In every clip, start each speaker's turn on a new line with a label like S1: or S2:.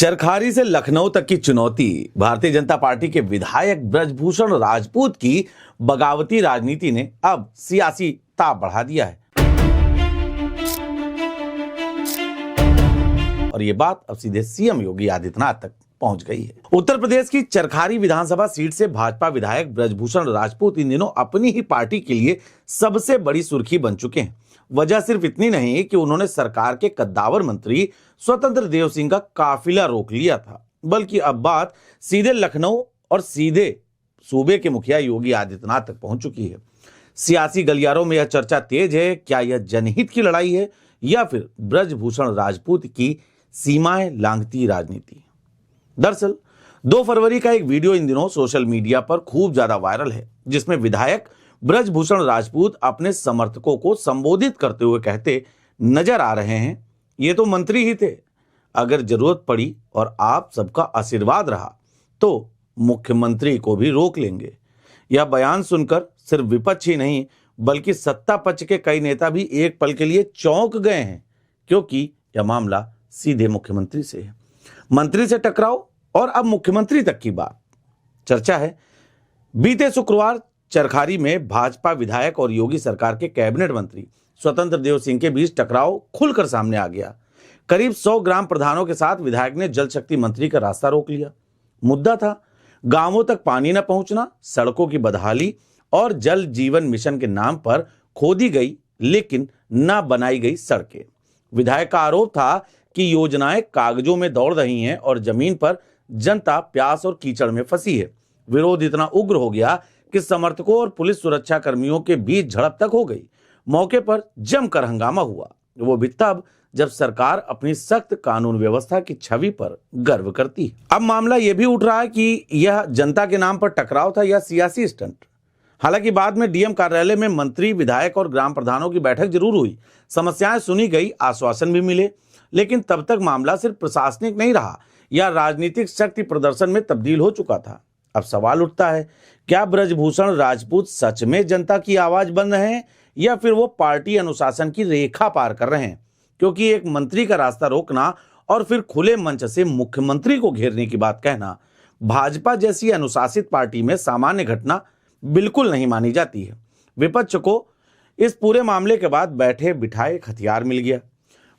S1: चरखारी से लखनऊ तक की चुनौती। भारतीय जनता पार्टी के विधायक ब्रजभूषण राजपूत की बगावती राजनीति ने अब सियासी ताप बढ़ा दिया है और ये बात अब सीधे सीएम योगी आदित्यनाथ तक पहुंच गई है। उत्तर प्रदेश की चरखारी विधानसभा सीट से भाजपा विधायक ब्रजभूषण राजपूत इन दिनों अपनी ही पार्टी के लिए सबसे बड़ी सुर्खी बन चुके हैं। वजह सिर्फ इतनी नहीं कि उन्होंने सरकार के कद्दावर मंत्री स्वतंत्र देव सिंह का काफिला रोक लिया था, बल्कि अब बात सीधे लखनऊ और सीधे सूबे के मुखिया योगी आदित्यनाथ तक पहुंच चुकी है। सियासी गलियारों में यह चर्चा तेज है, क्या यह जनहित की लड़ाई है या फिर ब्रजभूषण राजपूत की सीमाएं लांघती राजनीति। दरअसल 2 फरवरी का एक वीडियो इन दिनों सोशल मीडिया पर खूब ज्यादा वायरल है, जिसमें विधायक ब्रजभूषण राजपूत अपने समर्थकों को संबोधित करते हुए कहते नजर आ रहे हैं, ये तो मंत्री ही थे, अगर जरूरत पड़ी और आप सबका आशीर्वाद रहा तो मुख्यमंत्री को भी रोक लेंगे। यह बयान सुनकर सिर्फ विपक्ष ही नहीं बल्कि सत्ता पक्ष के कई नेता भी एक पल के लिए चौंक गए हैं, क्योंकि यह मामला सीधे मुख्यमंत्री से है। मंत्री से टकराव और अब मुख्यमंत्री तक की बात। चर्चा है बीते शुक्रवार चरखारी में भाजपा विधायक और योगी सरकार के कैबिनेट मंत्री स्वतंत्र देव सिंह के बीच टकराव खुलकर सामने आ गया। करीब 100 ग्राम प्रधानों के साथ विधायक ने जल शक्ति मंत्री का रास्ता रोक लिया। मुद्दा था गांवों तक पानी न पहुंचना, सड़कों की बदहाली और जल जीवन मिशन के नाम पर खोदी गई लेकिन न बनाई गई सड़कें। विधायक का आरोप था कि योजनाएं कागजों में दौड़ रही हैं और जमीन पर जनता प्यास और कीचड़ में फंसी है। विरोध इतना उग्र हो गया कि समर्थकों और पुलिस सुरक्षा कर्मियों के बीच झड़प तक हो गई। मौके पर जमकर हंगामा हुआ, वो भी तब जब सरकार अपनी सख्त कानून व्यवस्था की छवि पर गर्व करती है। अब मामला यह भी उठ रहा है कि यह जनता के नाम पर टकराव था या सियासी स्टंट। हालांकि बाद में डीएम कार्यालय में मंत्री, विधायक और ग्राम प्रधानों की बैठक जरूर हुई, समस्याएं सुनी गई, आश्वासन भी मिले, लेकिन तब तक मामला सिर्फ प्रशासनिक नहीं रहा या राजनीतिक शक्ति प्रदर्शन में तब्दील हो चुका था। अब सवाल उठता है, क्या ब्रजभूषण राजपूत सच में जनता की आवाज बन रहे हैं या फिर वो पार्टी अनुशासन की रेखा पार कर रहे हैं? क्योंकि एक मंत्री का रास्ता रोकना और फिर खुले मंच से मुख्यमंत्री को घेरने की बात कहना भाजपा जैसी अनुशासित पार्टी में सामान्य घटना बिल्कुल नहीं मानी जाती है। विपक्ष को इस पूरे मामले के बाद बैठे बिठाए एक हथियार मिल गया।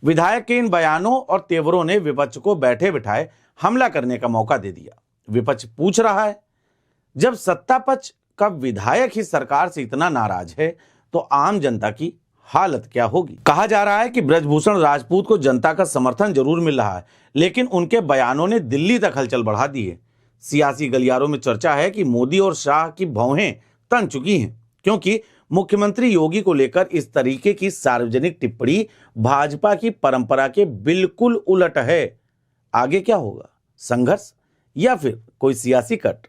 S1: विधायक के इन बयानों और तेवरों ने विपक्ष को बैठे बिठाए हमला करने का मौका दे दिया। विपक्ष पूछ रहा है, जब सत्ता पक्ष का विधायक ही सरकार से इतना नाराज है तो आम जनता की हालत क्या होगी? कहा जा रहा है कि ब्रजभूषण राजपूत को जनता का समर्थन जरूर मिल रहा है, लेकिन उनके बयानों ने दिल्ली तक हलचल बढ़ा दी है। सियासी गलियारों में चर्चा है कि मोदी और शाह की भौहें तन चुकी हैं, क्योंकि मुख्यमंत्री योगी को लेकर इस तरीके की सार्वजनिक टिप्पणी भाजपा की परंपरा के बिल्कुल उलट है। आगे क्या होगा? संघर्ष या फिर कोई सियासी कट?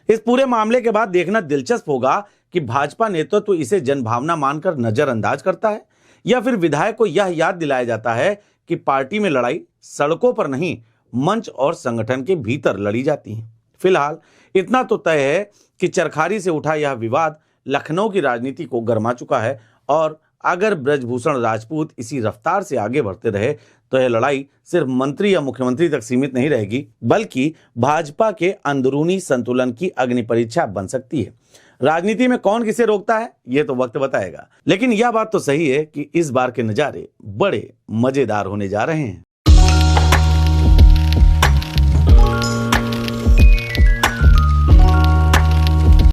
S1: इस पूरे मामले के बाद देखना दिलचस्प होगा कि भाजपा नेतृत्व तो इसे जनभावना मानकर नजरअंदाज करता है या फिर विधायक को यह याद दिलाया जाता है कि पार्टी में लड़ाई सड़कों पर नहीं, मंच और संगठन के भीतर लड़ी जाती है। फिलहाल इतना तो तय है कि चरखारी से उठा यह विवाद लखनऊ की राजनीति को गरमा चुका है और अगर ब्रजभूषण राजपूत इसी रफ्तार से आगे बढ़ते रहे तो यह लड़ाई सिर्फ मंत्री या मुख्यमंत्री तक सीमित नहीं रहेगी, बल्कि भाजपा के अंदरूनी संतुलन की अग्नि परीक्षा बन सकती है। राजनीति में कौन किसे रोकता है यह तो वक्त बताएगा, लेकिन यह बात तो सही है कि इस बार के नजारे बड़े मजेदार होने जा रहे हैं।